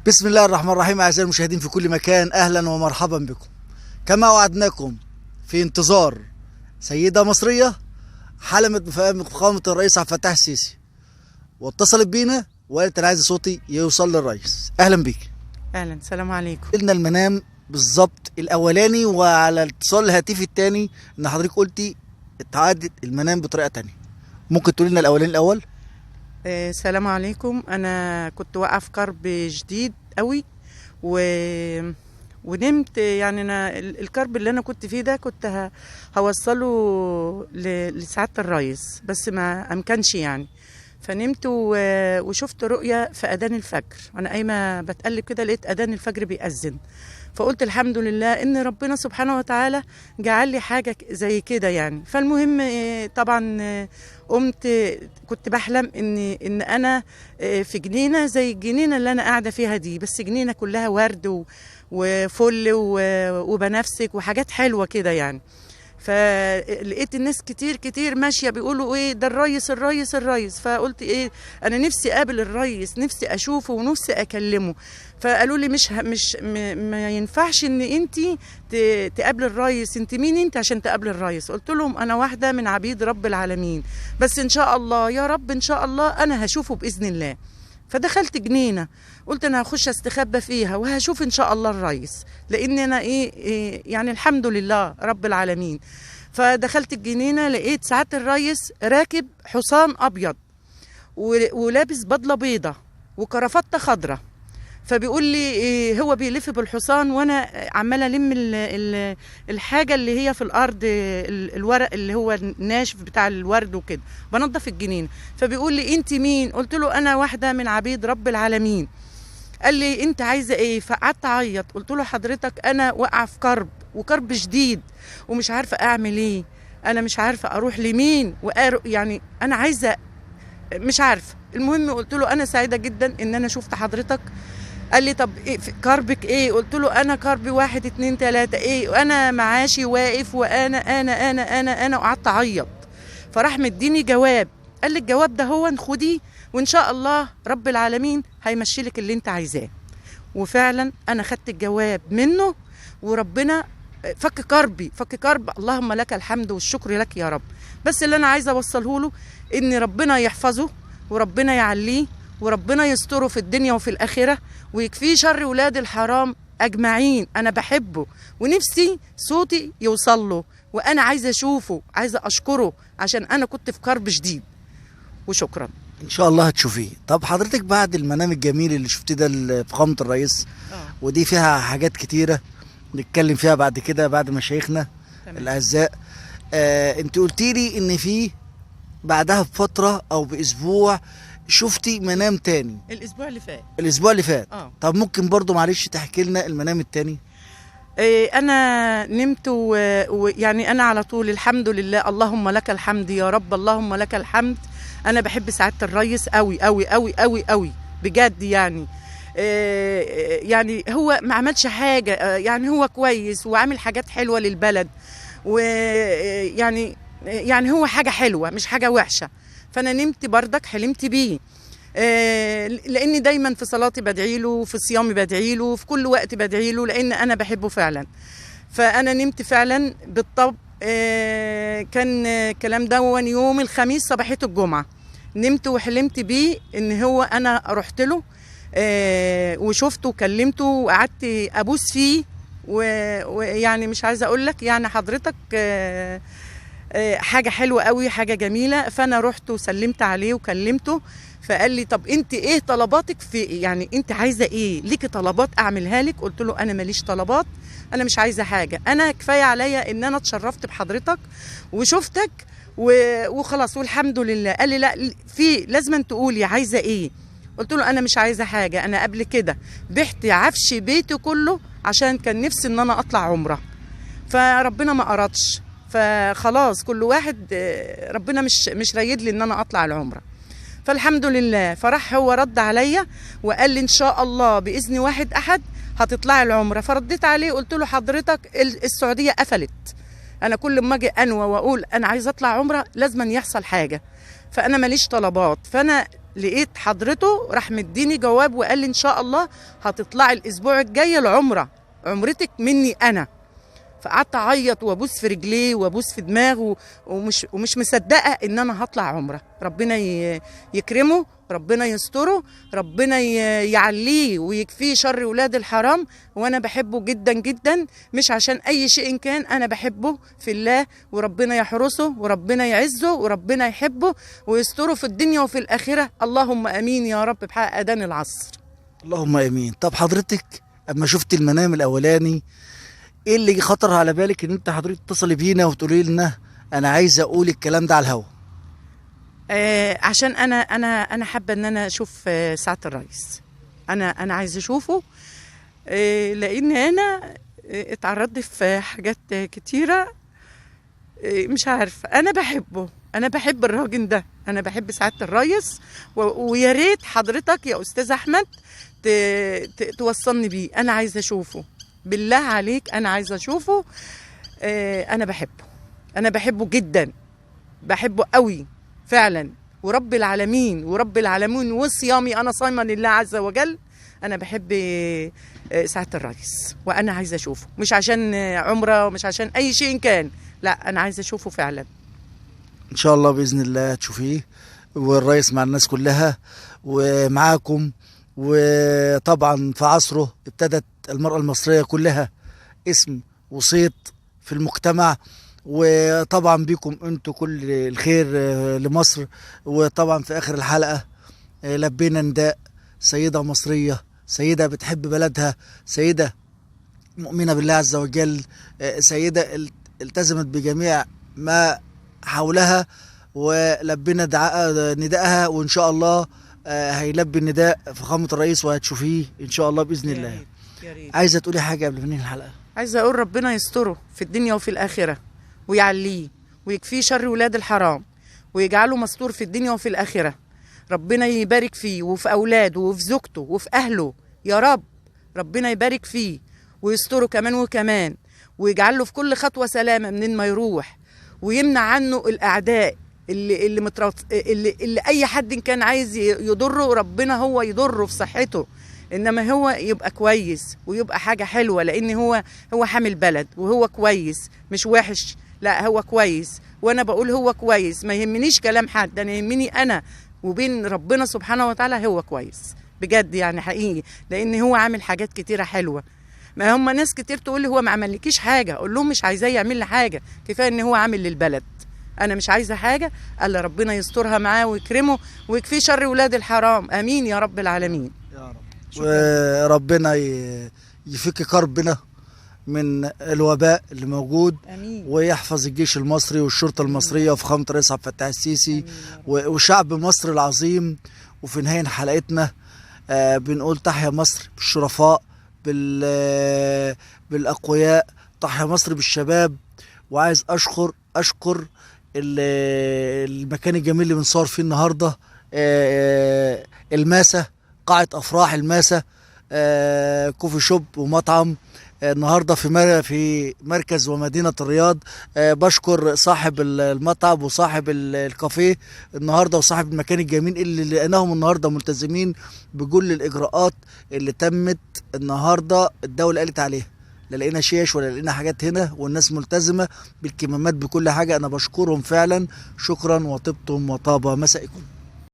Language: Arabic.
بسم الله الرحمن الرحيم. أعزائي المشاهدين في كل مكان، أهلا ومرحبا بكم. كما وعدناكم في انتظار سيدة مصرية حلمت بفخامة الرئيس عبد الفتاح السيسي، واتصلت بينا وقالت أنا عايزة صوتي يوصل للرئيس. أهلا بيك. اهلا، السلام عليكم. قلنا المنام بالظبط الأولاني، وعلى الاتصال الهاتفي الثاني إن حضرتك قلتي اتعادت المنام بطريقة تانية. ممكن تقولي لنا الأولاني الأول؟ السلام عليكم. انا كنت واقعه في كرب شديد قوي ونمت. يعني انا الكرب اللي انا كنت فيه ده كنت هوصله لسعاده الرئيس، بس ما امكنش يعني. فنمت وشفت رؤية في أذان الفجر. أنا قايمة بتقلب كده لقيت أذان الفجر بيأذن، فقلت الحمد لله إن ربنا سبحانه وتعالى جعل لي حاجة زي كده يعني. فالمهم طبعا قمت، كنت بحلم إن أنا في جنينة زي الجنينة اللي أنا قاعدة فيها دي، بس جنينة كلها ورد وفل وبنفسك وحاجات حلوة كده يعني. فلقيت الناس كتير ماشيه بيقولوا ايه ده الريس الريس الريس. فقلت ايه، انا نفسي اقابل الريس، نفسي اشوفه ونفسي اكلمه. فقالوا لي ما ينفعش ان انت تقابل الريس، انت مين انت عشان تقابل الريس؟ قلت لهم انا واحده من عبيد رب العالمين، بس ان شاء الله يا رب ان شاء الله انا هشوفه باذن الله. فدخلت جنينه، قلت انا هخش استخبى فيها وهشوف ان شاء الله الرئيس، لان انا إيه يعني الحمد لله رب العالمين. فدخلت الجنينه لقيت سعاده الرئيس راكب حصان ابيض ولابس بدله بيضه وكرافته خضراء. فبيقول لي هو بيلف بالحصان وانا عماله الم الحاجه اللي هي في الارض، الورق اللي هو الناشف بتاع الورد وكده، بنظف الجنينه. فبيقول لي انت مين؟ قلت له انا واحده من عبيد رب العالمين. قال لي انت عايزه ايه؟ فقعدت اعيط. قلت له حضرتك انا واقعه في كرب شديد ومش عارفه اعمل ايه، انا مش عارفه اروح لمين يعني انا عايزه، مش عارفه. المهم قلت له انا سعيده جدا ان انا شفت حضرتك. قال لي طب إيه كربك ايه؟ قلت له انا كربي 1 2 3 ايه، وانا معاشي واقف وانا انا انا انا انا وقعدت اعيط. فراح مديني جواب، قال لي الجواب ده هو خديه وان شاء الله رب العالمين هيمشي لك اللي انت عايزاه. وفعلا انا خدت الجواب منه وربنا فك كرب. اللهم لك الحمد والشكر لك يا رب. بس اللي انا عايزه اوصله له ان ربنا يحفظه وربنا يعليه وربنا يستره في الدنيا وفي الآخرة ويكفيه شر ولاد الحرام أجمعين. أنا بحبه ونفسي صوتي يوصل له، وأنا عايزة أشوفه، عايزة أشكره عشان أنا كنت في كرب شديد. وشكرا. إن شاء الله هتشوفيه. طب حضرتك بعد المنام الجميل اللي شفتيه ده لفخامة الرئيس، ودي فيها حاجات كتيرة نتكلم فيها بعد كده بعد مشايخنا الأعزاء، أنت قلتي لي إن في بعدها بفترة أو بأسبوع شفتي منام تاني الاسبوع اللي فات. طب ممكن برضو معلش تحكي لنا المنام التاني؟ انا نمت ويعني انا على طول الحمد لله، اللهم لك الحمد يا رب، اللهم لك الحمد. انا بحب سعاده الرئيس قوي قوي قوي قوي قوي بجد يعني. يعني هو ما عملش حاجه، يعني هو كويس وعامل حاجات حلوه للبلد، ويعني هو حاجه حلوه مش حاجه وحشه. فانا نمت بردك حلمت بيه، لاني دايما في صلاتي بدعي له، في صيامي بدعي له، في كل وقت بدعي له، لان انا بحبه فعلا. فانا نمت فعلا بالطبع. كان الكلام ده يوم الخميس صباحيه الجمعه. نمت وحلمت بيه ان هو انا رحت له وشفته وكلمته وقعدت ابوس فيه، ويعني مش عايزه اقول لك يعني حضرتك حاجة حلوة قوي، حاجة جميلة. فأنا رحت وسلمت عليه وكلمته، فقال لي طب انت ايه طلباتك، في يعني انت عايزة ايه، ليكي طلبات اعملها لك؟ قلت له انا ماليش طلبات، انا مش عايزة حاجة، انا كفاية عليا ان انا اتشرفت بحضرتك وشفتك وخلاص والحمد لله. قال لي لا، في لازم تقولي عايزة ايه. قلت له انا مش عايزة حاجة، انا قبل كده بعت عفش بيتي كله عشان كان نفسي ان انا اطلع عمرة، فربنا ما أردش، فخلاص كل واحد ربنا مش رايد لي ان انا اطلع العمره، فالحمد لله. فراح هو رد عليا وقال لي ان شاء الله باذن واحد احد هتطلعي العمره. فرديت عليه قلت له حضرتك السعوديه قفلت، انا كل ما اجي انوى واقول انا عايز اطلع عمره لازم يحصل حاجه، فانا ماليش طلبات. فانا لقيت حضرته راح مديني جواب وقال لي ان شاء الله هتطلعي الاسبوع الجاي العمره، عمرتك مني انا. فقعدت اعيط وابوس في رجليه وابوس في دماغه، ومش مصدقه ان انا هطلع عمره. ربنا يكرمه، ربنا يستره، ربنا يعليه ويكفيه شر ولاد الحرام. وانا بحبه جدا جدا، مش عشان اي شيء كان، انا بحبه في الله، وربنا يحرسه وربنا يعزه وربنا يحبه ويستره في الدنيا وفي الاخره. اللهم امين يا رب بحق اذان العصر. اللهم امين. طب حضرتك اما شفت المنام الاولاني ايه اللي خطر على بالك ان انت حضرتك تتصلي بينا وتقولي لنا انا عايزه اقول الكلام ده على الهوا؟ عشان انا حابه ان انا اشوف سعاده الرئيس. انا عايزه اشوفه، لان انا اتعرضت في حاجات كتيره. مش عارفه، انا بحبه، انا بحب الراجل ده، انا بحب سعاده الرئيس. ويا ريت حضرتك يا استاذ احمد توصلني بيه. انا عايزه اشوفه بالله عليك، انا عايزه اشوفه. انا بحبه، انا بحبه جدا، بحبه قوي فعلا. ورب العالمين وصيامي انا صايمه لله عز وجل. انا بحب سعاده الرئيس وانا عايزه اشوفه، مش عشان عمره ومش عشان اي شيء كان، لا انا عايزه اشوفه فعلا. ان شاء الله باذن الله تشوفيه، والرئيس مع الناس كلها ومعاكم. وطبعا في عصره ابتدت المرأة المصرية كلها اسم وصيت في المجتمع، وطبعا بيكم انتوا كل الخير لمصر. وطبعا في اخر الحلقة لبينا نداء سيدة مصرية، سيدة بتحب بلدها، سيدة مؤمنة بالله عز وجل، سيدة التزمت بجميع ما حولها، ولبينا نداءها. وان شاء الله هيلبي النداء فخامة الرئيس وهتشوفيه ان شاء الله باذن الله. يا ريت. عايزه تقولي حاجه قبل ما ننهي الحلقه؟ عايزه اقول ربنا يستره في الدنيا وفي الاخره ويعليه ويكفيه شر ولاد الحرام ويجعله مستور في الدنيا وفي الاخره. ربنا يبارك فيه وفي اولاده وفي زوجته وفي اهله يا رب. ربنا يبارك فيه ويستره كمان وكمان، ويجعله في كل خطوه سلامه منين ما يروح، ويمنع عنه الاعداء اللي اي حد كان عايز يضره. ربنا هو يضره في صحته، انما هو يبقى كويس ويبقى حاجه حلوه، لان هو حامل بلد وهو كويس مش وحش، لا هو كويس. وانا بقول هو كويس، ما يهمنيش كلام حد، انا يهمني انا وبين ربنا سبحانه وتعالى هو كويس بجد يعني حقيقي، لان هو عامل حاجات كتيره حلوه. ما هم ناس كتير تقول لي هو ما عملكيش حاجه، اقول لهم مش عايزاه يعمل لي حاجه، كفايه ان هو عامل للبلد. انا مش عايزه حاجه الا ربنا يسترها معاه ويكرمه ويكفيه شر ولاد الحرام. امين يا رب العالمين يا رب. وربنا يفك كربنا من الوباء اللي موجود. امين. ويحفظ الجيش المصري والشرطه المصريه وفخامه الرئيس عبد الفتاح السيسي وشعب مصر العظيم. وفي نهايه حلقتنا بنقول تحيا مصر بالشرفاء بالاقوياء، تحيا مصر بالشباب. وعايز اشكر المكان الجميل اللي بنصور فيه النهارده، الماسة، قاعة افراح الماسة، كوفي شوب ومطعم النهارده في مركز ومدينة الرياض. بشكر صاحب المطعم وصاحب الكافيه النهارده وصاحب المكان الجميل اللي لقيناهم النهارده ملتزمين بكل الاجراءات اللي تمت النهارده الدولة قالت عليها. لا لقينا شيش ولا لقينا حاجات هنا، والناس ملتزمة بالكمامات بكل حاجة. أنا بشكرهم فعلا، شكرا وطبتم وطاب مسائكم.